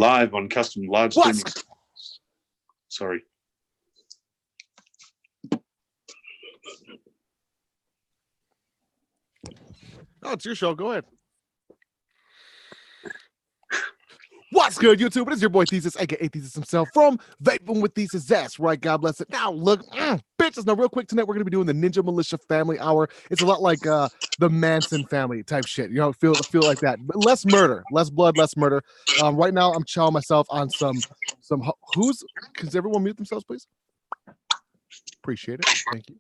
live on custom live streaming. Sorry. Oh, it's your show. Go ahead. What's good, YouTube? It is your boy Thesis, aka Thesis himself, from Vaping with Thesis. That's right. God bless it. Now, look, bitches. Now, real quick tonight, we're gonna be doing the Ninja Militia Family Hour. It's a lot like the Manson family type shit. You know, feel like that, but less murder, less blood, less murder. Right now, I'm chowing myself on some. Who's? Can everyone mute themselves, please? Appreciate it. Thank you.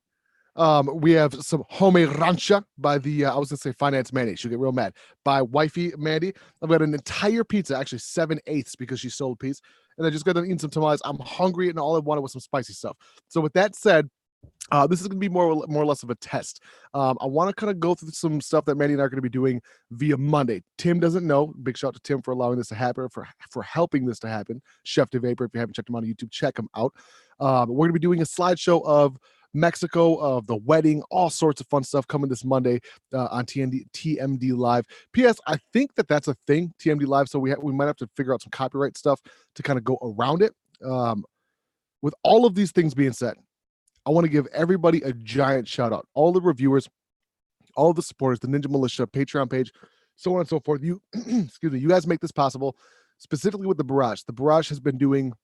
We have some homemade rancha by the I was gonna say Finance Mandy. She'll get real mad. By Wifey Mandy. I've got an entire pizza, actually 7/8 because she sold a piece. And I just got done eating some tamales. I'm hungry and all I wanted was some spicy stuff. So with that said, this is gonna be more or less of a test. I want to kind of go through some stuff that Mandy and I are going to be doing via Monday. Tim doesn't know. Big shout out to Tim for allowing this to happen, for helping this to happen. Chef de Vapor. If you haven't checked him out on YouTube, check him out. We're going to be doing a slideshow of Mexico, of the wedding, all sorts of fun stuff coming this Monday on TMD Live. P.S. I think that's a thing, TMD Live. So we might have to figure out some copyright stuff to kind of go around it. With all of these things being said, I want to give everybody a giant shout out. All the reviewers, all of the supporters, the Ninja Militia Patreon page, so on and so forth. You, excuse me, you guys make this possible. Specifically with the Barrage. The Barrage has been doing,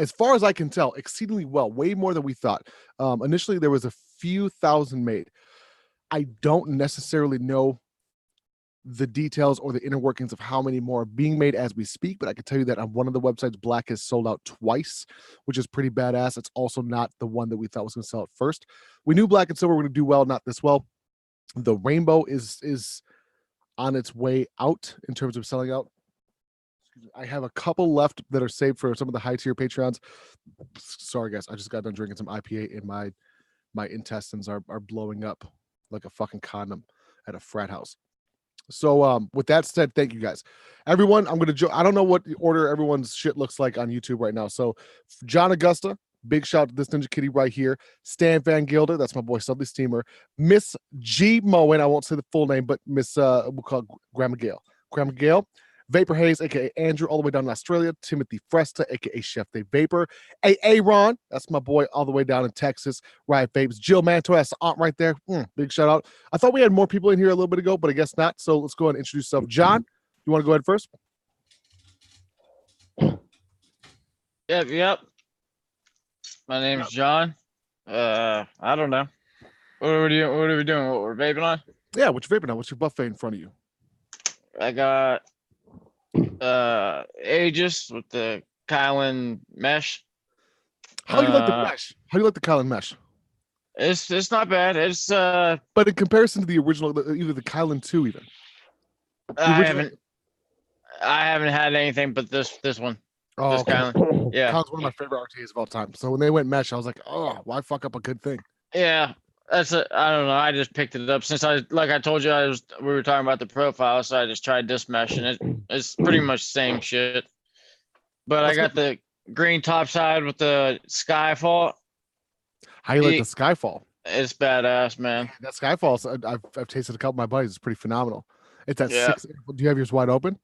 as far as I can tell, exceedingly well, way more than we thought. Initially, there was a few thousand made. I don't necessarily know the details or the inner workings of how many more are being made as we speak, but I can tell you that on one of the websites, Black has sold out twice, which is pretty badass. It's also not the one that we thought was going to sell at first. We knew Black and Silver were going to do well, not this well. The Rainbow is on its way out in terms of selling out. I have a couple left that are saved for some of the high tier Patreons. Sorry guys, I just got done drinking some IPA and my intestines are blowing up like a fucking condom at a frat house. So with that said, thank you guys. Everyone, I'm gonna I don't know what order everyone's shit looks like on YouTube right now. So John Augusta, big shout out to this Ninja Kitty right here. Stan Van Gilder, that's my boy Subly Steamer. Miss G Moen, I won't say the full name, but Miss we'll call Grandma Gail. Grandma Gail. Vapor Hayes, aka Andrew, all the way down in Australia. Timothy Fresta, aka Chef de Vapor. Aaron, that's my boy, all the way down in Texas. Riot Vapes. Jill Manto, that's the aunt right there. Big shout out. I thought we had more people in here a little bit ago, but I guess not. So let's go ahead and introduce yourself. John, you want to go ahead first? Yep. My name's John. I don't know. What are we doing? What we're vaping on? Yeah, what you vaping on? What's your buffet in front of you? I got Aegis with the Kylan mesh. How do you like the mesh? How do you like the Kylan mesh? It's not bad. It's but in comparison to the original, either the Kylan 2 even. I haven't had anything but this one. Oh, this okay. Kylan. Yeah. Kylan's one of my favorite RTAs of all time. So when they went mesh, I was like, oh, why fuck up a good thing? Yeah. I don't know. I just picked it up since like I told you, we were talking about the profile, so I just tried this mesh and it's pretty much the same shit. But I got the green top side with the Skyfall. How you like the Skyfall? It's badass, man. That Skyfall, I've tasted a couple of my buddies. It's pretty phenomenal. It's at 6. Do you have yours wide open?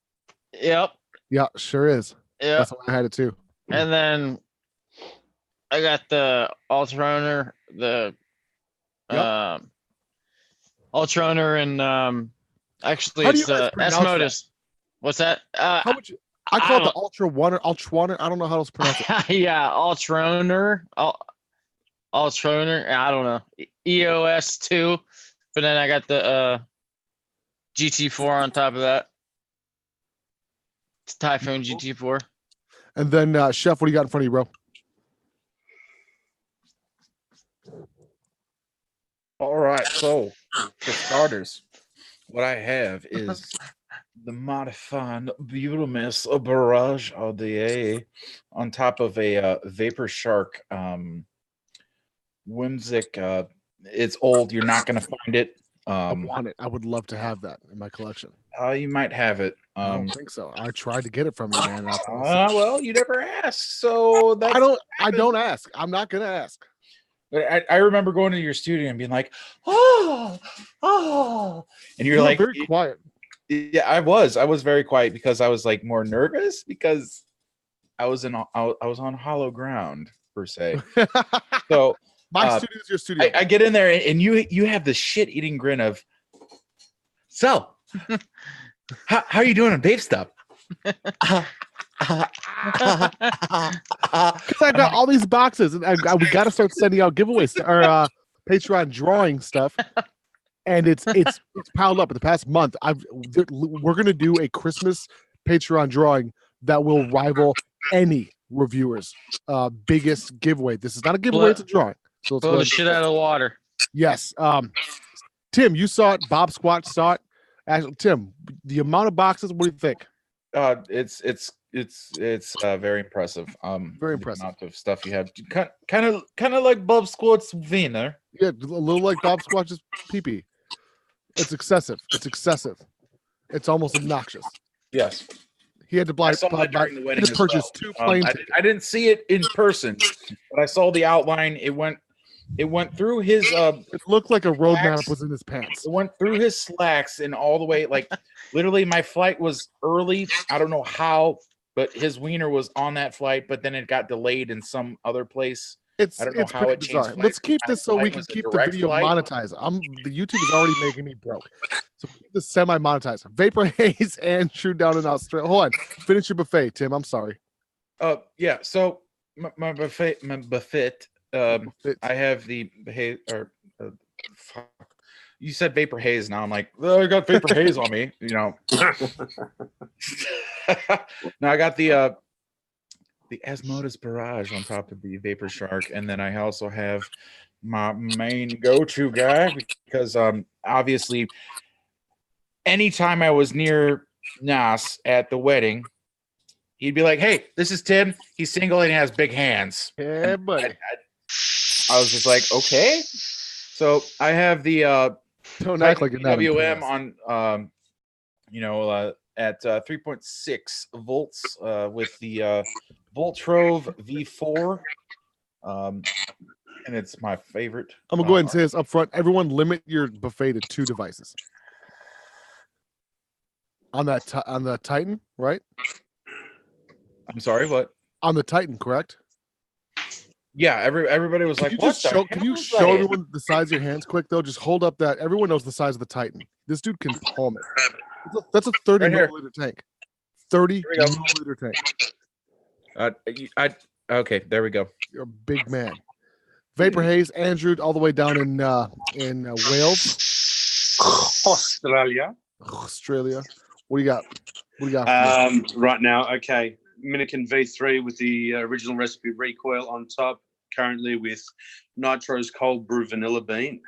Yep. Yeah, sure is. Yeah. That's why I had it too. And then I got the Ultra the Ultra and actually it's the S-Modus. What's that? How would you, I call it the Ultra One or Ultra One. I don't know how to pronounce it. Yeah, Ultra. I don't know. EOS 2, but then I got the GT4 on top of that. It's Typhoon GT4. And then Chef, what do you got in front of you, bro? All right, so for starters, what I have is the modified Beautimus Barrage RDA on top of a Vapor Shark Whimsic. It's old. You're not going to find it. I want it. I would love to have that in my collection. You might have it. I don't think so. I tried to get it from you, man. Well, you never asked, so that's I don't ask. I'm not going to ask. I remember going to your studio and being like, oh, and you're like very quiet. Yeah, I was very quiet because I was like more nervous because I was on hollow ground per se. So my studio is your studio. I get in there and you have the shit eating grin of, so how are you doing on vape stuff? Because I got all these boxes, and we got to start sending out giveaways or Patreon drawing stuff, and it's piled up. In the past month, we're gonna do a Christmas Patreon drawing that will rival any reviewer's biggest giveaway. This is not a giveaway; it's a drawing. So let's Blow go the ahead. shit out of the water. Yes. Tim, you saw it. Bob Squatch saw it. Actually, Tim, the amount of boxes. What do you think? It's very impressive. Very the impressive. amount of stuff you have. Kind of like Bob Squat's wiener. Yeah, a little like Bob Squatch's pee-pee. It's excessive. It's excessive. It's almost obnoxious. Yes. He had to buy. I saw that during the wedding He had to as purchase well. 2 plane tickets. I didn't see it in person, but I saw the outline. It went through his It looked like a roadmap slacks. was in his pants. It went through his slacks and all the way, like literally my flight was early. I don't know how, but his wiener was on that flight, but then it got delayed in some other place. It's I don't know it's how pretty it changed bizarre. flights. Let's keep My this so we flight can was a keep the direct video flight. monetized. The YouTube is already making me broke. So keep this semi-monetized. Vapor Haze and True down in Australia. Hold on. Finish your buffet, Tim. I'm sorry. Yeah. So my buffet. I have the haze or fuck. You said Vapor Haze. Now I'm like, oh, I got Vapor Haze on me. You know. Now I got the Asmodeus Barrage on top of the Vapor Shark, and then I also have my main go-to guy because obviously anytime I was near Nas at the wedding, he'd be like, "Hey, this is Tim. He's single and he has big hands." Yeah, buddy. I was just like, okay. So I have the Don't act like you're not WM impressed. on at 3.6 volts with the Voltrove V4. And it's my favorite. I'm gonna go ahead and say this up front. Everyone, limit your buffet to 2 devices. On the Titan, right? I'm sorry, what? On the Titan, correct? Yeah, everybody was like, "What the Can hell you is show that?" everyone the size of your hands quick though? Just hold up that everyone knows the size of the Titan. This dude can palm it. That's a 30 Right here. milliliter tank. 30 Here we go. milliliter tank. Okay, there we go. You're a big man. Vapor Haze, Andrew, all the way down in Wales, Australia. Australia. What do you got? What do you got? For me? Right now, okay. Minikin V3 with the original recipe recoil on top, currently with Nitro's cold brew vanilla bean.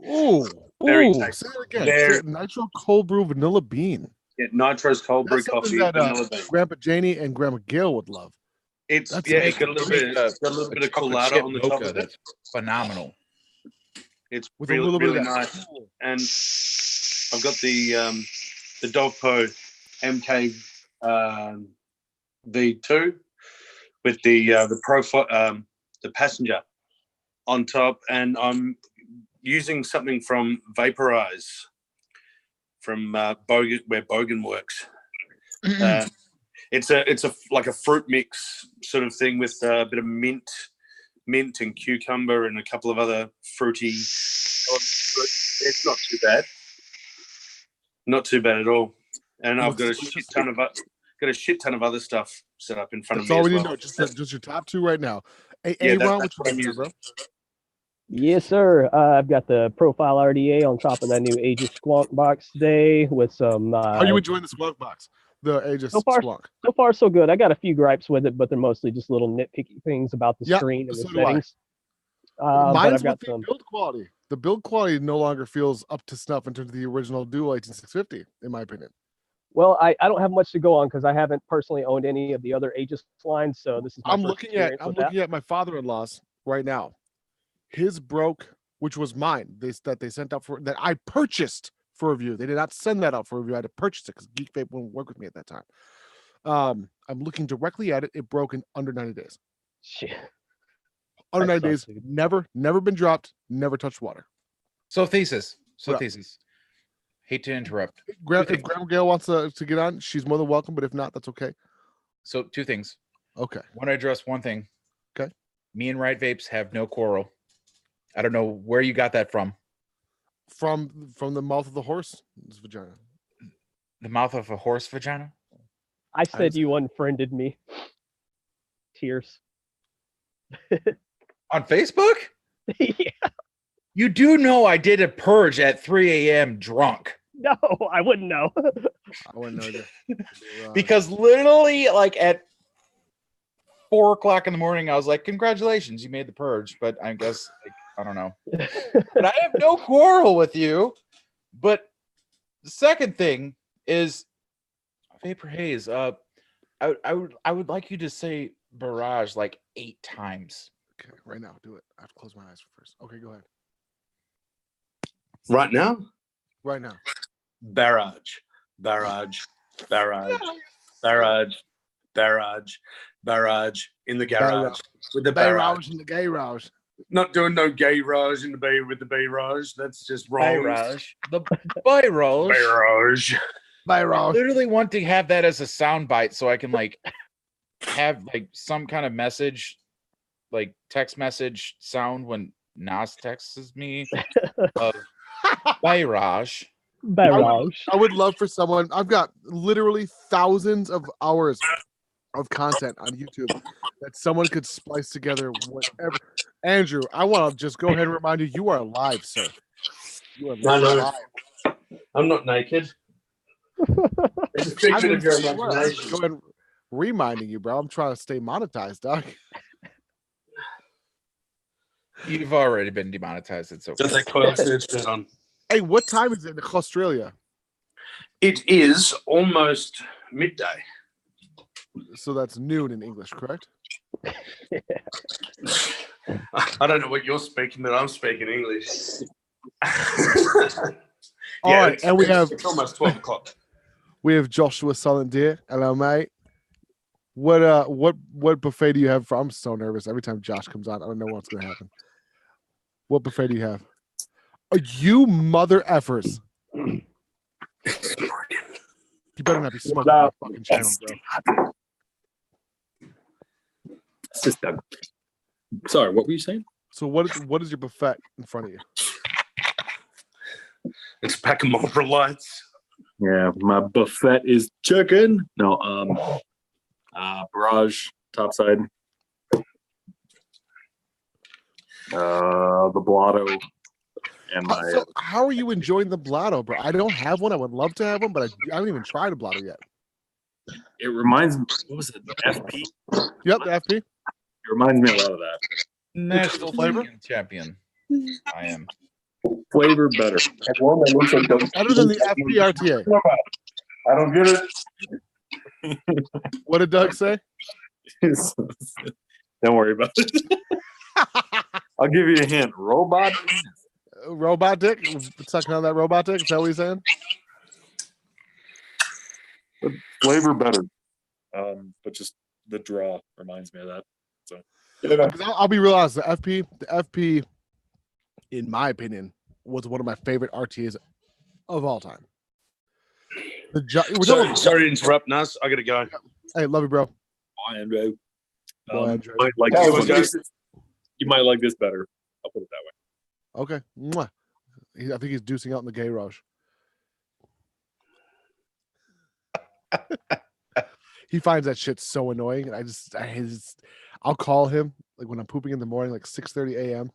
Ooh, Very ooh. tasty. Say it again. Very- Say it, Nitro cold brew vanilla bean. Yeah, Nitro's cold brew That's something coffee, that vanilla bean. Grandpa Janie and Grandma Gail would love. It's that's yeah, amazing. it's got a little bit of chocolate colada chip on the top mocha of it. that's phenomenal. It's With a really, little bit really of that. nice. And I've got the Dogpo MK V2 with the profile the passenger on top, and I'm using something from Vaporize from Bogan, where Bogan works. It's a like a fruit mix sort of thing with a bit of mint and cucumber and a couple of other fruity elements to it. It's not too bad. Not too bad at all. And I've got a shit ton of other stuff set up in front That's of me. all as we need well. to know. Just your top 2 right now. Hey, Yeah, Ron, that's what what I'm you got, using. bro? Yes, sir. I've got the Profile RDA on top of that new Aegis Squonk box today with some. How are you enjoying the Squonk box? The Aegis So far, Squonk. So far, so good. I got a few gripes with it, but they're mostly just little nitpicky things about the Yeah, screen and the so do I. settings. But Mine's I've got with the some. build quality. The build quality no longer feels up to snuff in terms of the original Dual 18650, in my opinion. Well, I don't have much to go on because I haven't personally owned any of the other Aegis lines, so this is my I'm first looking at experience with that. my father-in-law's right now. His broke, which was mine. That they sent out that I purchased for review. They did not send that out for review. I had to purchase it because Geek Vape wouldn't work with me at that time. I'm looking directly at it. It broke in under 90 days. Shit. Under That 90 days, sucks, dude. never been dropped, never touched water. So thesis. Right. Thesis. Hate to interrupt. If Grandma Gail wants to get on, she's more than welcome. But if not, that's okay. So 2 things. Okay. I want to address one thing. Okay. Me and Right Vapes have no quarrel. I don't know where you got that from. From the mouth of the horse, his vagina. The mouth of a horse vagina? I said you unfriended me. Tears. On Facebook? Yeah. You do know I did a purge at 3 a.m. drunk. No, I wouldn't know. I wouldn't know either. Because literally, like at 4 o'clock in the morning, I was like, "Congratulations, you made the purge." But I guess, like, I don't know. But I have no quarrel with you. But the second thing is, Vapor Haze. I would like you to say barrage like 8 times. Okay, right now, do it. I have to close my eyes first. Okay, go ahead. Right now? Right now. Barrage, barrage, barrage, barrage, barrage, barrage in the garage with the barrage. In the garage. Not doing no gay rage in the bay with the barrage. That's just wrong. Barrage. The barrage. Barrage. I literally want to have that as a sound bite so I can like have like some kind of message, like text message sound when Nas texts me of barrage. Barrage. I would love for someone. I've got literally thousands of hours of content on YouTube that someone could splice together. Whatever. Andrew, I want to just go ahead and remind you, you are alive, sir. You are alive. I'm not naked. It's a figment of your imagination. Go ahead, reminding you, bro. I'm trying to stay monetized, dog. You've already been demonetized. It's okay. Just like coil shirt on. Hey, what time is it in Australia? It is almost midday. So that's noon in English, correct? I don't know what you're speaking, but I'm speaking English. All right, and it's almost 12 o'clock. We have Joshua Silent Deer. Hello, mate. What buffet do you have for? I'm so nervous every time Josh comes on. I don't know what's gonna happen. What buffet do you have? You mother effers. You better not be smoking on my fucking channel, bro. It's just Doug. Sorry, what were you saying? So what is your buffet in front of you? It's a pack of Marlboro Lights. Yeah, my buffet is chicken. No, barrage topside. The blotto. And my how are you enjoying the blotto, bro? I don't have one. I would love to have one, but I haven't even tried a blotto yet. it reminds me, what was it? The FP? Yep, the FP. It reminds me a lot of that. National flavor? champion. I am. Flavor better. Better than the FP RTA. I don't get it. What did Doug say? Don't worry about it. I'll give you a hint. Robot Robot dick? Sucking on that robot dick? Is that what he's saying? flavor better. But just the draw reminds me of that. So I'll be real honest. The FP, in my opinion, was one of my favorite RTAs of all time. Sorry to interrupt, Nas. I gotta go. Hey, love you, bro. Bye, Andrew. Bye, Andrew. Might like Hey, this one. You might like this better. I'll put it that way. Okay. Mwah. I think he's deucing out in the gay rush. He finds that shit so annoying, and I'll call him like when I'm pooping in the morning, like 6:30 a.m.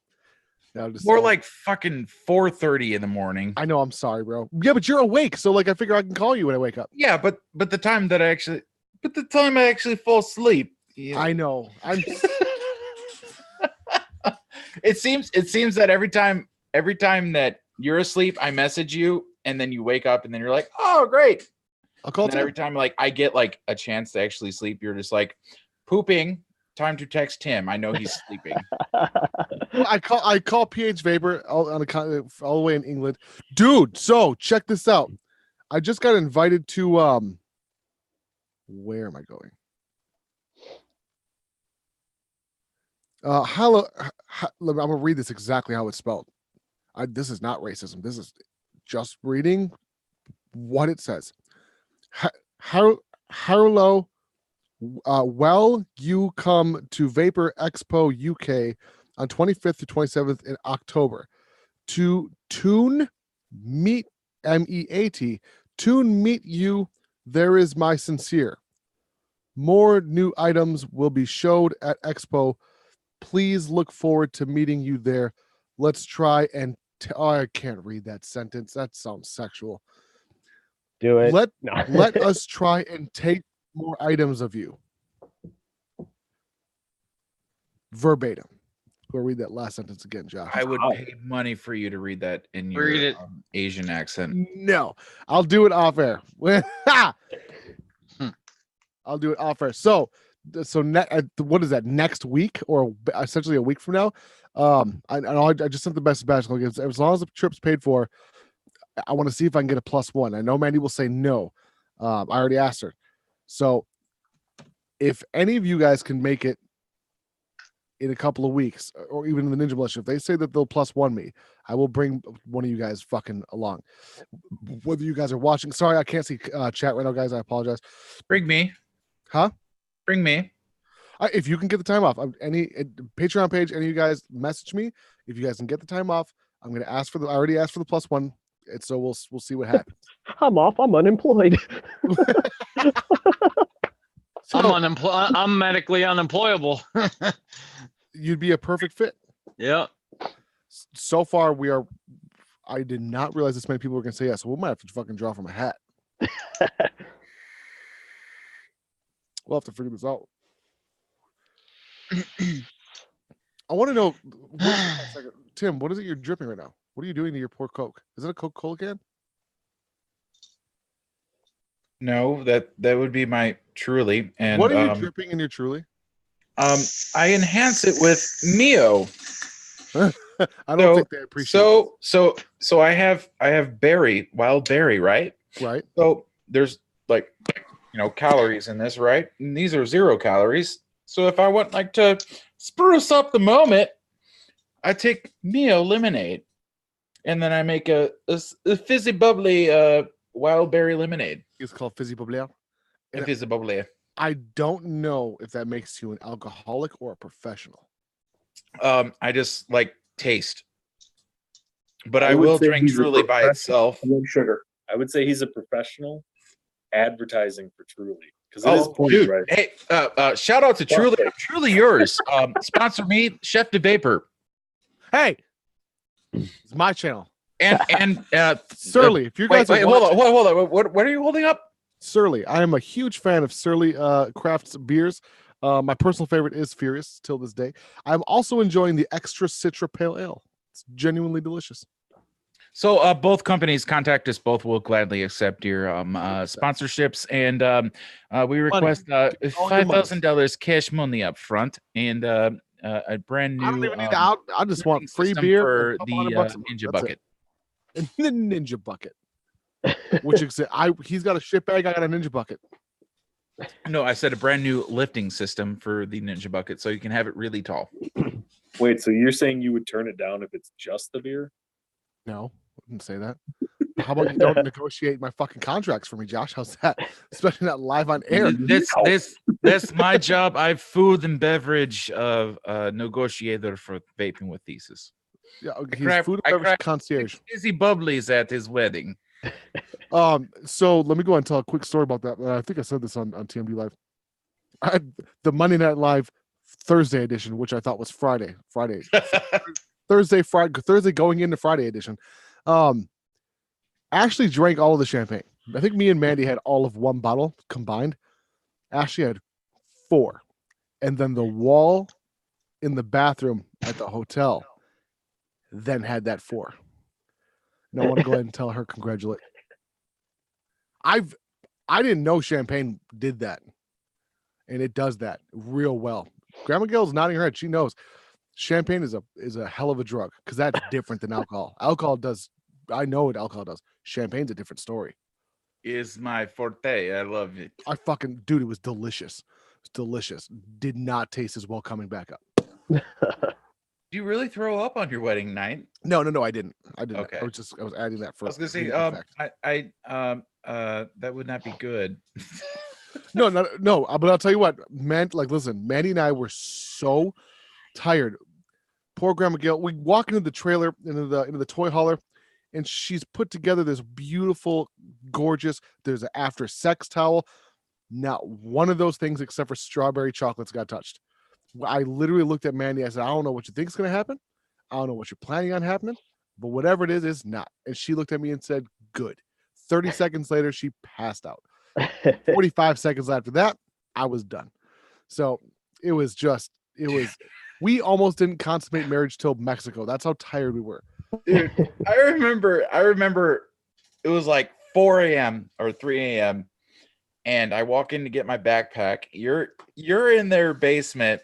More like fucking 4:30 in the morning. I know. I'm sorry, bro. Yeah, but you're awake, so like I figure I can call you when I wake up. Yeah, but the time I actually fall asleep. Yeah. I know. It seems that every time that you're asleep, I message you, and then you wake up, and then you're like, "Oh, great." I'll call. And then every time like I get like a chance to actually sleep, you're just like, "Pooping. Time to text him. I know he's sleeping." I call PH Vapor all the way in England, dude. So check this out. I just got invited to where am I going? Hello. I'm gonna read this exactly how it's spelled. This is not racism. This is just reading what it says. Hello Well, you come to Vapor Expo UK on 25th to 27th in October to Tune Meet MEAT. Tune Meet You. There is my sincere. More new items will be showed at Expo. Please look forward to meeting you there. Let's try and oh, I can't read that sentence. That sounds sexual. Do it. Let No. let us try and take more items of you. Verbatim. Go read that last sentence again, Josh. I would pay money for you to read that in your Read it. Asian accent. No, I'll do it off air. I'll do it off air. So what is that, next week or essentially a week from now? I just sent the best basketball games. As long as the trip's paid for, I want to see if I can get a +1. I know Mandy will say no. I already asked her. So if any of you guys can make it in a couple of weeks, or even in the Ninja Militia, if they say that they'll +1 me, I will bring one of you guys fucking along. Whether you guys are watching, sorry, I can't see chat right now, guys. I apologize. Bring me. Huh? Bring me. If you can get the time off, any Patreon page, any of you guys message me. If you guys can get the time off, I'm going to ask for I already asked for the +1. And so we'll see what happens. I'm off. I'm unemployed. I'm medically unemployable. You'd be a perfect fit. Yeah. So far, I did not realize this many people were going to say yes. So we might have to fucking draw from a hat. We'll have to figure this out. I want to know, Tim, what is it you're dripping right now? What are you doing to your poor Coke? Is it a Coca-Cola can? No, that would be my Truly. And what are you dripping in your Truly? I enhance it with Mio. I don't think they appreciate it. So I have berry, wild berry, right? Right. So there's like, calories in this, right? And these are 0 calories. So if I want to spruce up the moment, I take Mio lemonade, and then I make a fizzy bubbly wild berry lemonade. It's called fizzy bubbly. Fizzy bubbly. I don't know if that makes you an alcoholic or a professional. I just like taste, but I will drink Truly by itself. Sugar. I would say he's a professional advertising for Truly, because it is pointed, dude, right? Hey, shout out to Truly. Truly yours. Sponsor me, Chef de Vapor. Hey, it's my channel. And Surly, if you guys hold on. What are you holding up? Surly. I am a huge fan of Surly Crafts beers. My personal favorite is Furious till this day. I'm also enjoying the Extra Citra Pale Ale. It's genuinely delicious. So both companies contact us. Both will gladly accept your sponsorships, and we request $5,000 cash money up front and a brand new. I don't even need I just want free beer for the Ninja Bucket. And the Ninja Bucket, which is he's got a shit bag. I got a Ninja Bucket. No, I said a brand new lifting system for the Ninja Bucket, so you can have it really tall. Wait, so you're saying you would turn it down if it's just the beer? No, I didn't say that. How about you don't negotiate my fucking contracts for me, Josh? How's that? Especially not live on air. That's my job. I'm food and beverage negotiator for Vaping with Thesis. Yeah, he's food and beverage concierge. Fizzy bubblies at his wedding. So let me go and tell a quick story about that. I think I said this on TMD Live. I had the Monday Night Live Thursday edition, which I thought was Friday. Thursday going into Friday edition. Ashley drank all of the champagne. I think me and Mandy had all of one bottle combined. Ashley had 4. And then the wall in the bathroom at the hotel then had that 4. And I want to go ahead and tell her congratulate. I didn't know champagne did that. And it does that real well. Grandma Gill's nodding her head. She knows champagne is a hell of a drug, because that's different than alcohol. Alcohol does. I know what alcohol does. Champagne's a different story. Is my forte. I love it. Dude, it was delicious. It's delicious. Did not taste as well coming back up. Did you really throw up on your wedding night? No, I didn't. Okay. I was adding that for. I was gonna say, that would not be good. No. But I'll tell you what, man. Like, listen, Mandy and I were so tired. Poor Grandma Gail. We walk into the trailer, into the toy hauler, and she's put together this beautiful, gorgeous. There's an after sex towel. Not one of those things except for strawberry chocolates got touched. I literally looked at Mandy. I said, I don't know what you think is going to happen. I don't know what you're planning on happening, but whatever it is not. And she looked at me and said, good. 30 seconds later, she passed out. 45 seconds after that, I was done. So it was, we almost didn't consummate marriage till Mexico. That's how tired we were. Dude, I remember it was like 4 a.m. or 3 a.m. and I walk in to get my backpack. You're in their basement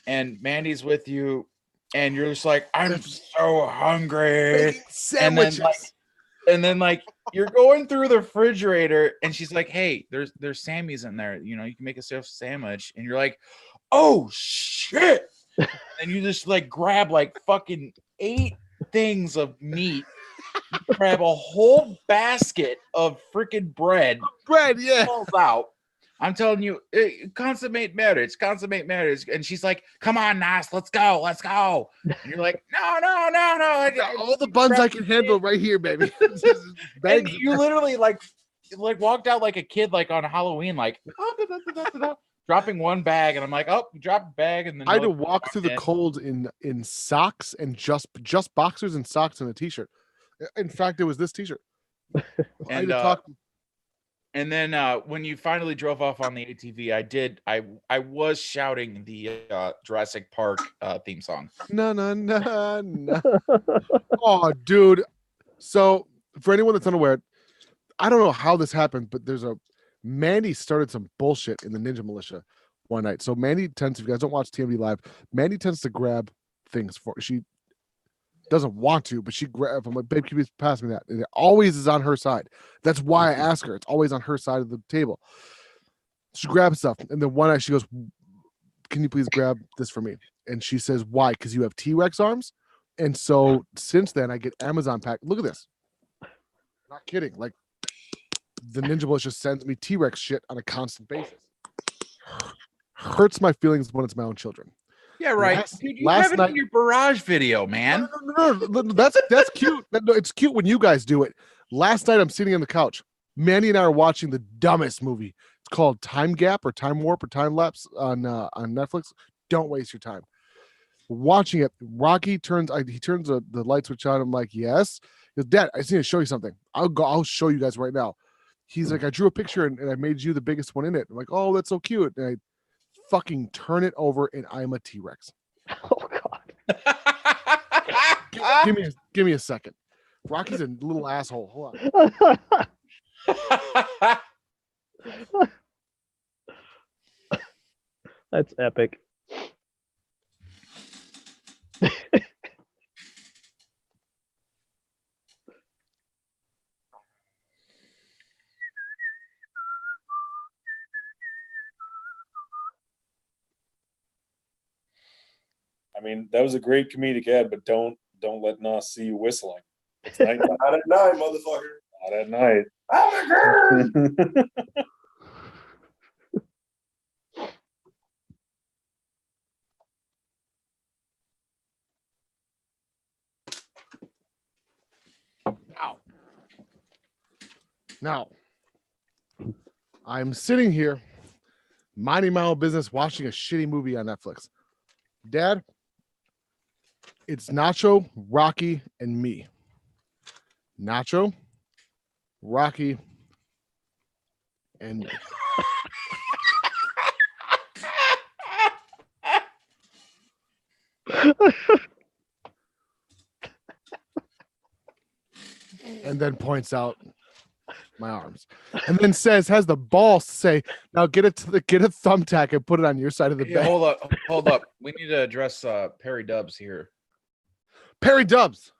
and Mandy's with you and you're just like, I'm so hungry. Sandwiches. And then like you're going through the refrigerator and she's like, hey, there's Sammy's in there. You know, you can make a sandwich. And you're like, oh shit. And you just like grab like fucking 8 things of meat. You grab a whole basket of freaking bread. Yeah. Falls out. I'm telling you, consummate marriage. And she's like, come on, Nas, let's go. And you're like, no. All the buns I can handle right here, baby. And you literally like walked out like a kid, like on Halloween, like dropping one bag. And I'm like, oh, drop a bag. And then I had to walk through the cold in socks and just boxers and socks and a t-shirt. In fact, it was this t-shirt. And then when you finally drove off on the ATV, I was shouting the Jurassic Park theme song. No. Oh, dude. So for anyone that's unaware, I don't know how this happened, but Mandy started some bullshit in the Ninja Militia one night. So Mandy tends, if you guys don't watch TMD Live, Mandy tends to grab things she doesn't want to, but she grabs. I'm like, babe, can you pass me that? And it always is on her side. That's why I ask her. It's always on her side of the table. She grabs stuff, and then one night she goes, "Can you please grab this for me?" And she says, "Why? Because you have T-Rex arms." And so since then, I get Amazon pack. Look at this. Not kidding. Like the Ninja Militia sends me T-Rex shit on a constant basis. Hurts my feelings when it's my own children. Yeah, right. Dude, you have it in your barrage video, man. No. That's cute. No, it's cute when you guys do it. Last night, I'm sitting on the couch. Mandy and I are watching the dumbest movie. It's called Time Gap or Time Warp or Time Lapse on Netflix. Don't waste your time. Watching it, Rocky turns the light switch on. I'm like, yes. He goes, Dad, I just need to show you something. I'll show you guys right now. He's like, I drew a picture and I made you the biggest one in it. I'm like, oh, that's so cute. And I fucking turn it over and I'm a T-Rex. Oh God. give me a second. Rocky's a little asshole. Hold on. That's epic. I mean, that was a great comedic ad, but don't let Nas see you whistling. It's night. Not at night, motherfucker. Not at night. Oh my God. Now, I'm sitting here minding my own business, watching a shitty movie on Netflix. Dad, it's Nacho, Rocky, and me. Nacho, Rocky, and me. And then points out my arms, and then has the balls to say, "Now get a thumbtack and put it on your side of the bed." Hold up. We need to address Perry Dubs here. Perry Dubs.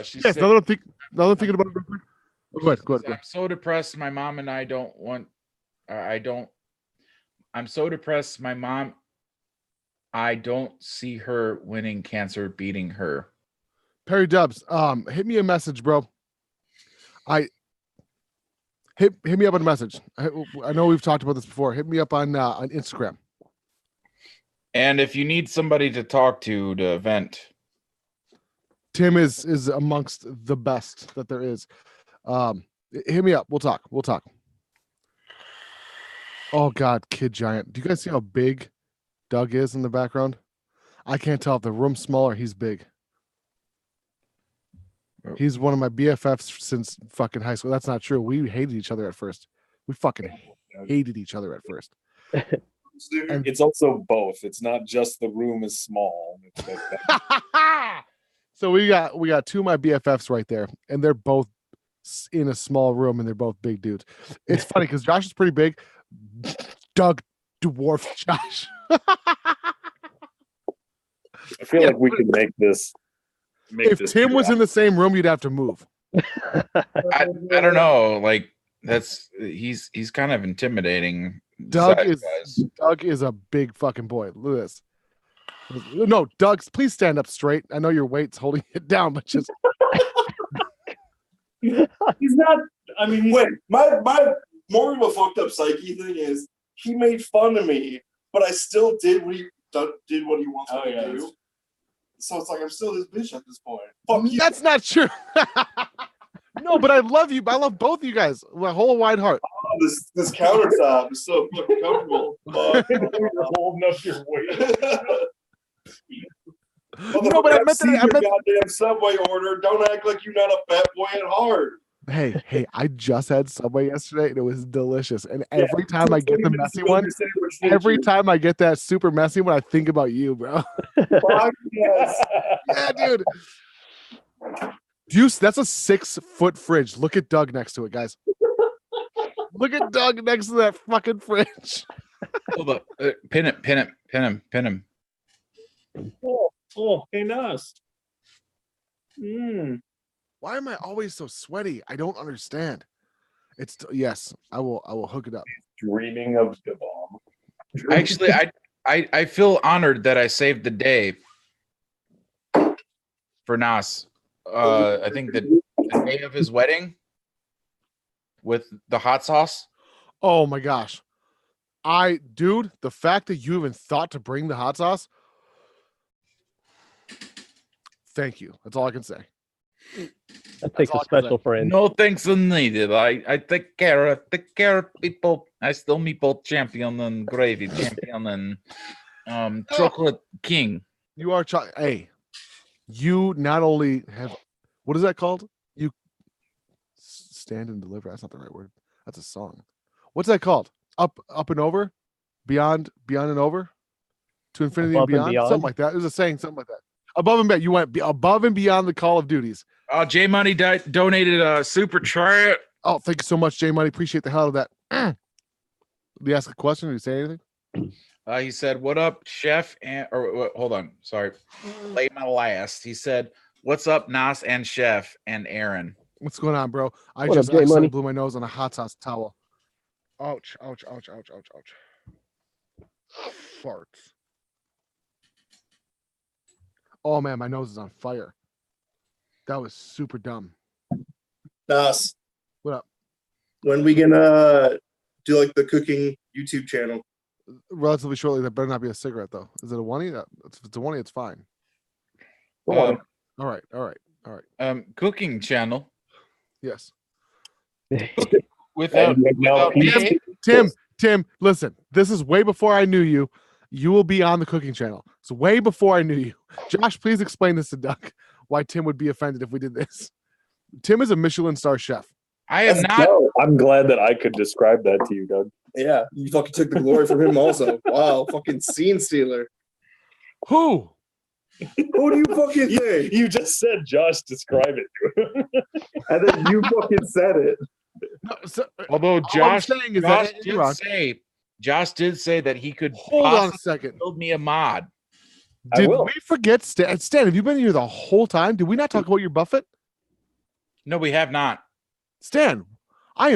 She yes, said, another thinking about it. Go ahead. I'm so depressed. My mom and I don't want. I'm so depressed. My mom. I don't see her winning cancer, beating her. Perry Dubs, hit me a message, bro. Hit me up on a message. I know we've talked about this before. Hit me up on Instagram. And if you need somebody to talk to vent, Tim is amongst the best that there is. Hit me up. We'll talk. Oh God, Kid Giant. Do you guys see how big Doug is in the background? I can't tell if the room's smaller. He's big. He's one of my BFFs since fucking high school. That's not true. We hated each other at first. We fucking hated each other at first. And It's also both. It's not just the room is small. so we got two of my BFFs right there, and they're both in a small room, and they're both big dudes. It's funny because Josh is pretty big. Doug dwarfed Josh. I feel like we can make this. If Tim was in the same room, you'd have to move. I don't know. Like he's kind of intimidating. Doug is a big fucking boy. Look at this. No, Doug, please stand up straight. I know your weight's holding it down, but just He's not. I mean, wait. My more of a fucked up psyche thing is he made fun of me, but I still did what he wants me to do. So it's like I'm still his bitch at this point. Fuck you. That's not true. No, but I love you. I love both of you guys. My whole wide heart. Oh, this countertop is so fucking comfortable. You're holding up your weight. No, but I meant that. Your goddamn Subway order. Don't act like you're not a fat boy at heart. Hey, I just had Subway yesterday and it was delicious. And every time I get the messy one, every time I get that super messy one, I think about you, bro. Fuck yes. Yeah, dude. That's a 6-foot fridge. Look at Doug next to it, guys. Look at Doug next to that fucking fridge. Hold up. Pin him. Oh, hey, Nas. Why am I always so sweaty? I don't understand. Yes, I will hook it up. Dreaming of the bomb. Actually, I feel honored that I saved the day for Nas. I think the day of his wedding with the hot sauce. Oh my gosh. Dude, the fact that you even thought to bring the hot sauce. Thank you. That's all I can say. That takes a special friend. No thanks are needed. I take care of people. I still meatball champion and gravy champion and chocolate king. You are hey. You not only have, what is that called? You stand and deliver. That's not the right word. That's a song. What's that called? Up and over, beyond and over, to infinity and beyond? Something like that. It was a saying, something like that. Above and beyond. You went above and beyond the Call of Duties. J Money donated a super chat. Oh, thank you so much, J Money. Appreciate the hell of that. Did you ask a question? Did you say anything? He said, "What up, chef?" Hold on, sorry, lay my last. He said, "What's up, Nas and chef and Aaron?" What's going on, bro? I What just up, J-Money? blew my nose on a hot sauce towel. Ouch! Farts. Oh man, my nose is on fire. That was super dumb. Nas, What up? when we gonna do like the cooking YouTube channel? Relatively shortly. That better not be a cigarette, though. Is it a 1? If it's a 1, it's fine. Um, All right. Cooking channel Yes. without me. Tim, listen. This is way before I knew you. You will be on the cooking channel. It's way before I knew you. Josh, please explain this to Doug. Why Tim would be offended if we did this. Tim is a Michelin star chef. I am not. No, I'm glad that I could describe that to you, Doug. Yeah, you fucking took the glory from him also. Wow, fucking scene stealer. Who? Who do you fucking say? You just said Josh describe it to him. And then you fucking said it. No, so, Although all I'm Josh saying is that Josh did say that he could hold on a second. build me a mod. Did will. we forget Stan? Stan, have you been here the whole time? Did we not talk about your Buffett? No, we have not. Stan, I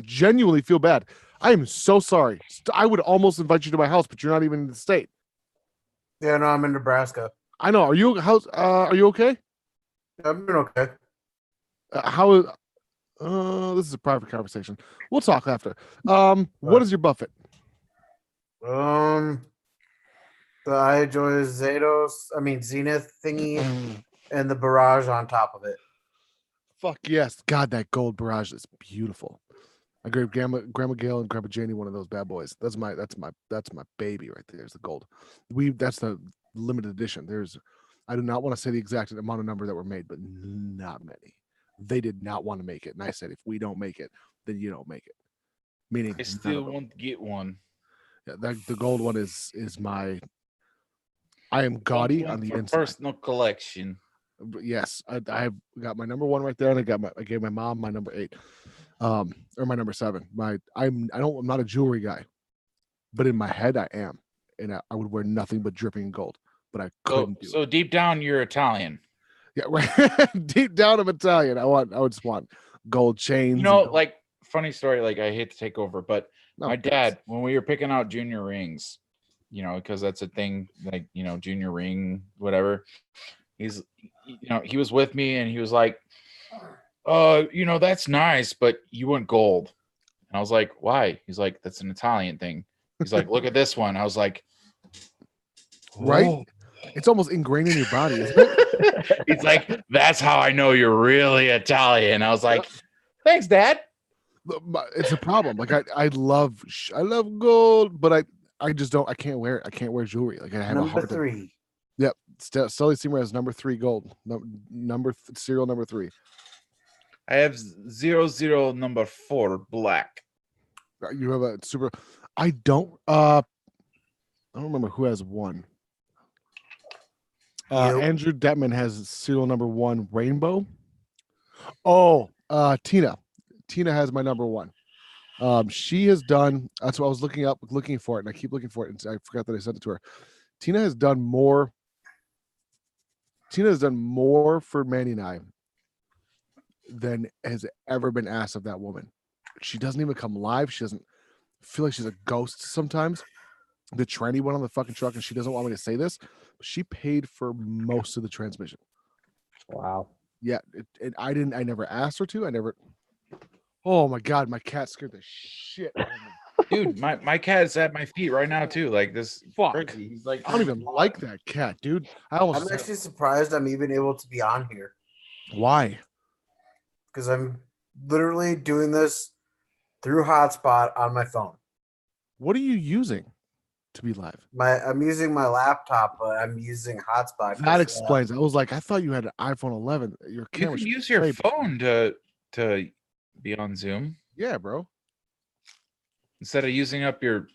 genuinely feel bad. I am so sorry. I would almost invite you to my house, but you're not even in the state. Yeah, no, I'm in Nebraska. I know. Are you okay? I'm doing okay. How This is a private conversation. We'll talk after. What is your buffet? The iJoy Zenith thingy and the barrage on top of it. Fuck yes. God, that gold barrage is beautiful. I gave Grandma Gail and Grandpa Janie one of those bad boys. That's my baby right there. There's the gold. That's the limited edition. I do not want to say the exact amount of number that were made, but not many. They did not want to make it. And I said, if we don't make it, then you don't make it. Meaning I still want to get one. Yeah, the gold one is my. I am gaudy on the inside. Personal collection. Yes, I got my number 1 right there, and I gave my mom my number 8, or my number 7. I'm not a jewelry guy, but in my head I am, and I would wear nothing but dripping gold, but I couldn't do it. So deep down, you're Italian. Yeah, right. Deep down, I'm Italian. I would just want gold chains. Like funny story. Like I hate to take over, but my dad, when we were picking out junior rings, because that's a thing, like junior ring, whatever. He was with me, and he was like, that's nice, but you want gold. And I was like, why? He's like, that's an Italian thing. He's like, look at this one. I was like, right? Oh. It's almost ingrained in your body, isn't it? He's like, that's how I know you're really Italian. I was like, thanks, Dad. It's a problem. Like I love gold, but I just don't. I can't wear it. I can't wear jewelry. Like I have number a hard 3. Time. Yep. Sully Seymour has number 3 gold. Serial number 3. I have 00 number 4 black. You have a super. I don't remember who has 1. Andrew Detman has serial number 1 rainbow. Oh, Tina has my number 1. She has done. That's what I was looking for it, and I keep looking for it, and I forgot that I sent it to her. Tina has done more for Manny and I than has ever been asked of that woman. She doesn't even come live. She doesn't feel like she's a ghost sometimes. The tranny went on the fucking truck, and she doesn't want me to say this, but she paid for most of the transmission. Wow. Yeah, I never asked her to. Oh my god, my cat scared the shit out of me. Dude, my cat is at my feet right now too. Like this. Fuck. Crazy. He's like, I don't even like that cat, dude. I'm actually surprised I'm even able to be on here. Why? Because I'm literally doing this through hotspot on my phone. What are you using to be live? I'm using my laptop, but I'm using hotspot. That explains. I was like, I thought you had an iPhone 11. Your camera. You can use your phone to be on Zoom. Yeah, bro. Instead of using up your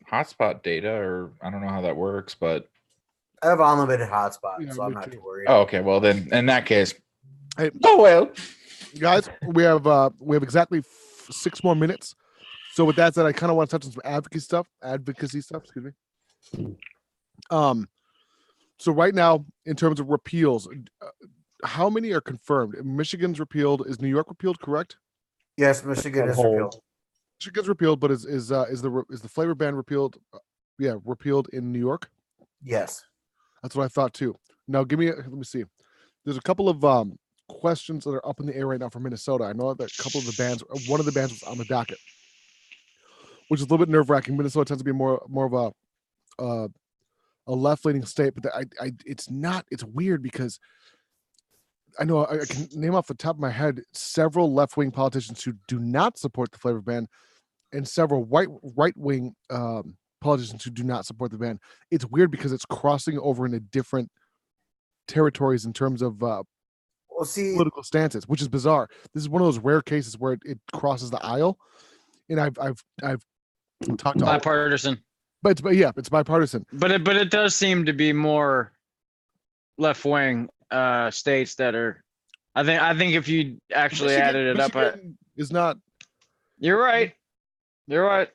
hotspot data, or I don't know how that works, but I have unlimited hotspot, so I'm not too worried. Oh, okay. Well, then in that case, hey, well, guys, we have exactly 6 more minutes. So with that said, I kind of want to touch on some advocacy stuff. Excuse me. So right now, in terms of repeals, how many are confirmed? Michigan's repealed. Is New York repealed? Correct? Yes, Michigan is repealed. Michigan's repealed, but is the flavor ban repealed? Yeah, repealed in New York. Yes, that's what I thought too. Now, let me see. There's a couple of questions that are up in the air right now for Minnesota. I know that a couple of the bans, one of the bans was on the docket, which is a little bit nerve-wracking. Minnesota tends to be more of a left-leaning state, but it's not. It's weird because I know I can name off the top of my head several left-wing politicians who do not support the flavor ban, and several right-wing politicians who do not support the ban. It's weird because it's crossing over into different territories in terms of political stances, which is bizarre. This is one of those rare cases where it crosses the aisle, and I've talked to bipartisan. But it's bipartisan. But it does seem to be more left-wing states that are. I think if you actually added it up, is not. You're right. You're right.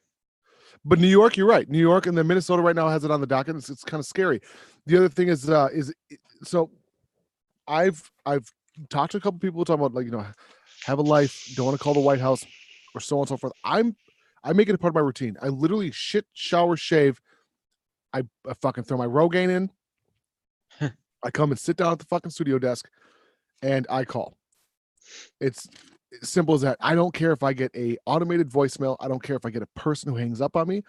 But New York, you're right. New York, and then Minnesota right now has it on the docket. It's kind of scary. The other thing is so I've talked to a couple people talking about have a life, don't want to call the White House, or so on and so forth. I make it a part of my routine. I literally shit, shower, shave. I fucking throw my Rogaine in. I come and sit down at the fucking studio desk, and I call. It's Simple as that. I don't care if I get a automated voicemail. I don't care if I get a person who hangs up on me.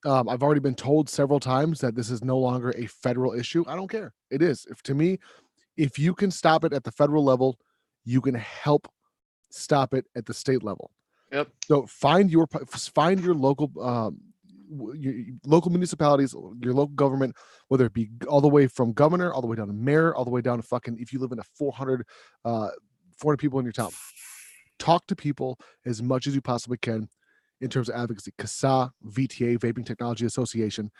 I've already been told several times that this is no longer a federal issue. I don't care. It is. To me, if you can stop it at the federal level, you can help stop it at the state level. Yep. So find your local your local municipalities, your local government, whether it be all the way from governor, all the way down to mayor, all the way down to fucking, if you live in a 400 people in your town, talk to people as much as you possibly can in terms of advocacy. CASA, VTA, Vaping Technology Association,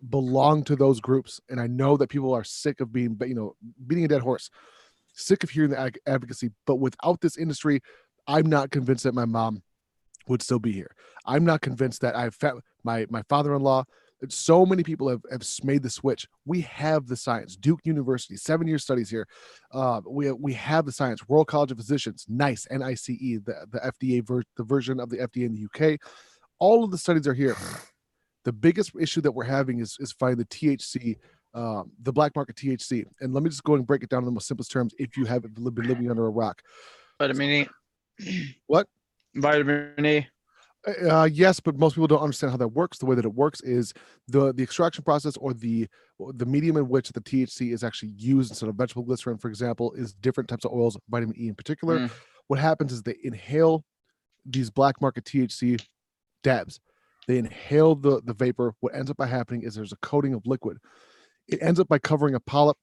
belong to those groups. And I know that people are sick of being, beating a dead horse, sick of hearing the advocacy. But without this industry, I'm not convinced that my mom would still be here. I'm not convinced that I've found my father-in-law. So many people have made the switch. We have the science. Duke University, 7-year studies here. We have the science. Royal College of Physicians, NICE, NICE, the FDA the version of the FDA in the UK. All of the studies are here. The biggest issue that we're having is finding the THC, the black market THC. And let me just go and break it down in the most simplest terms. If you haven't been living under a rock, Vitamin E. What? Vitamin E. Yes, but most people don't understand how that works. The way that it works is the extraction process, or the medium in which the THC is actually used instead of vegetable glycerin, for example, is different types of oils, vitamin E in particular. What happens is they inhale these black market THC dabs. They inhale the vapor. What ends up by happening is there's a coating of liquid. It ends up by covering a polyp,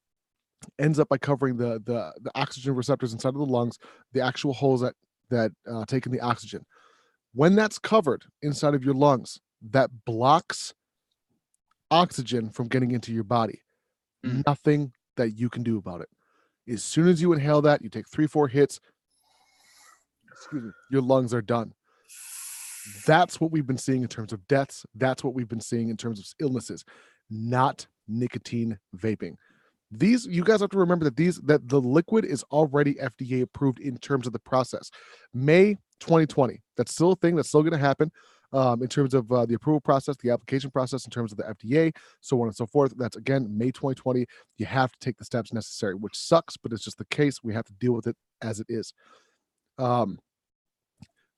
ends up by covering the oxygen receptors inside of the lungs, the actual holes that take in the oxygen. When that's covered inside of your lungs, that blocks oxygen from getting into your body. Nothing that you can do about it. As soon as you inhale that, you take 3-4 hits, your lungs are done. That's what we've been seeing in terms of deaths. That's what we've been seeing in terms of illnesses, not nicotine vaping. These, you guys have to remember that the liquid is already FDA approved in terms of the process. May 2020, that's still a thing. That's still going to happen in terms of the approval process, the application process, in terms of the FDA, so on and so forth. That's, again, May 2020. You have to take the steps necessary, which sucks, but it's just the case. We have to deal with it as it is.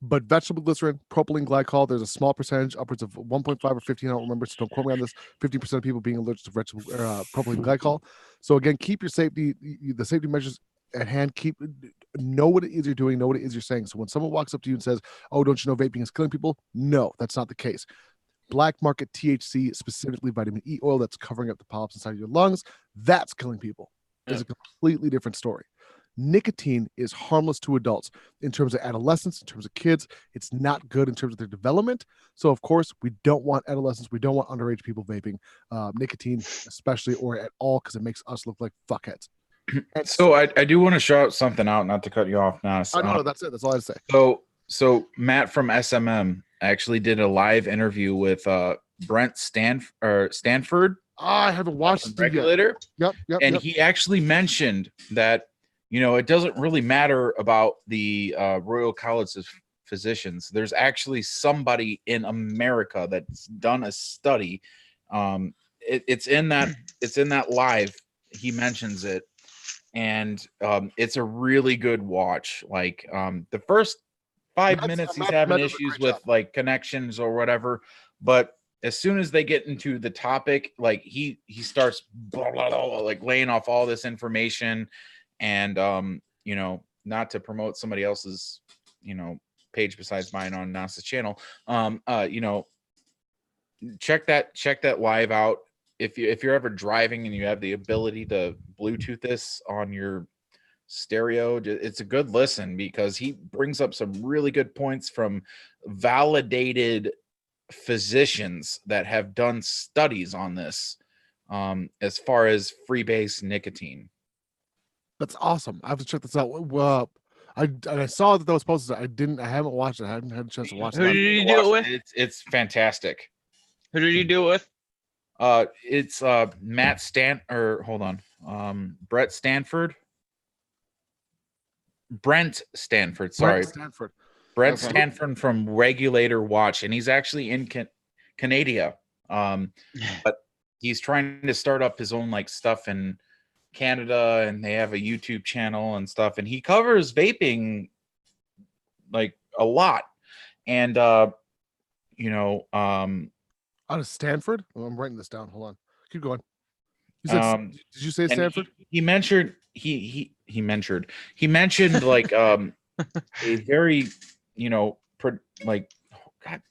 But vegetable glycerin, propylene glycol, there's a small percentage, upwards of 1.5 or 15, I don't remember, so don't quote me on this, 50% of people being allergic to propylene glycol. So again, keep the safety measures at hand. Know what it is you're doing, know what it is you're saying. So when someone walks up to you and says, oh, don't you know vaping is killing people? No, that's not the case. Black market THC, specifically vitamin E oil that's covering up the polyps inside of your lungs, that's killing people. It's a completely different story. Nicotine is harmless to adults. In terms of adolescents, in terms of kids, it's not good in terms of their development. So, of course, we don't want adolescents, we don't want underage people vaping nicotine, especially or at all, because it makes us look like fuckheads. So I do want to shout something out, not to cut you off, Nas. No, that's it. That's all I say. So Matt from SMM actually did a live interview with Brent Stanford. I haven't watched it Regulator. Yep. And he actually mentioned that, it doesn't really matter about the Royal College of Physicians. There's actually somebody in America that's done a study. It's in that live. He mentions it, and it's a really good watch. Like the first 5 minutes, he's having issues with like connections or whatever, but as soon as they get into the topic, like he starts blah, blah, blah, like laying off all this information. And not to promote somebody else's page besides mine on Nas's channel, check that live out. If you're ever driving and you have the ability to Bluetooth this on your stereo, it's a good listen, because he brings up some really good points from validated physicians that have done studies on this as far as freebase nicotine. That's awesome. I have to check this out. Well, I saw that was posted. I haven't watched it. I haven't had a chance to watch it. Who did you do it with? It's fantastic. Who did you do it with? It's Brent Stanford. Sorry. Brent Stanford from Regulator Watch, and he's actually in Canada. But he's trying to start up his own like stuff in Canada, and they have a YouTube channel and stuff, and he covers vaping like a lot. And you know, Out of Stanford? Oh, I'm writing this down. Hold on. Keep going. You said, did you say and Stanford? He mentioned like a very, you know, like, oh God,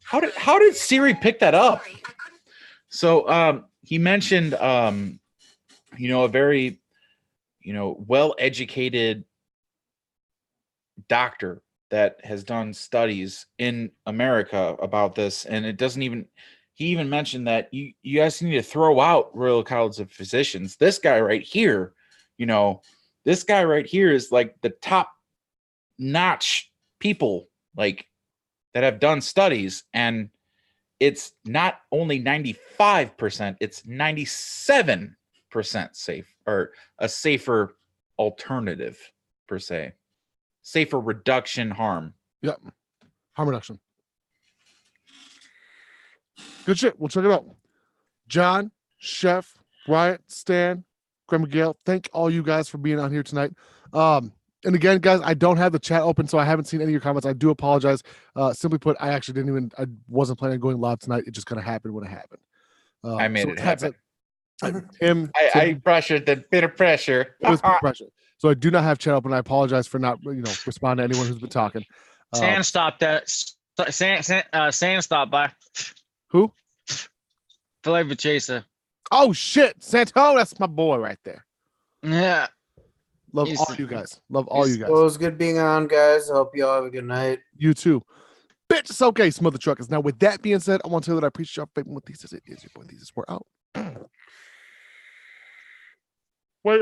how did Siri pick that up? So he mentioned you know, a very, you know, well-educated doctor that has done studies in America about this, and it doesn't even, he even mentioned that you guys need to throw out Royal College of Physicians. This guy right here, you know, this guy right here is like the top notch people like that have done studies, and it's not only 95%, it's 97% safe, or a safer alternative per se. Safer reduction harm. Yep. Harm reduction. Good shit. We'll check it out. John, Chef, Bryant, Stan, Graham Miguel, thank all you guys for being on here tonight. And again, guys, I don't have the chat open, so I haven't seen any of your comments. I do apologize. Simply put, I wasn't planning on going live tonight. It just kind of happened when it happened. I made it happen. I pressured the bit of pressure. It was pressure. So I do not have chat open. I apologize for not, responding to anyone who's been talking. Sand stopped that. Sand stopped by. Who? Flavor Chaser. Oh shit, Santo, that's my boy right there. Yeah. Love all you guys. Love all you guys. Well, it was good being on, guys. I hope you all have a good night. You too. Bitch, it's okay, smother truckers. Now, with that being said, I want to tell you that I appreciate y'all vaping with Thesis. It is your boy Thesis. We're out.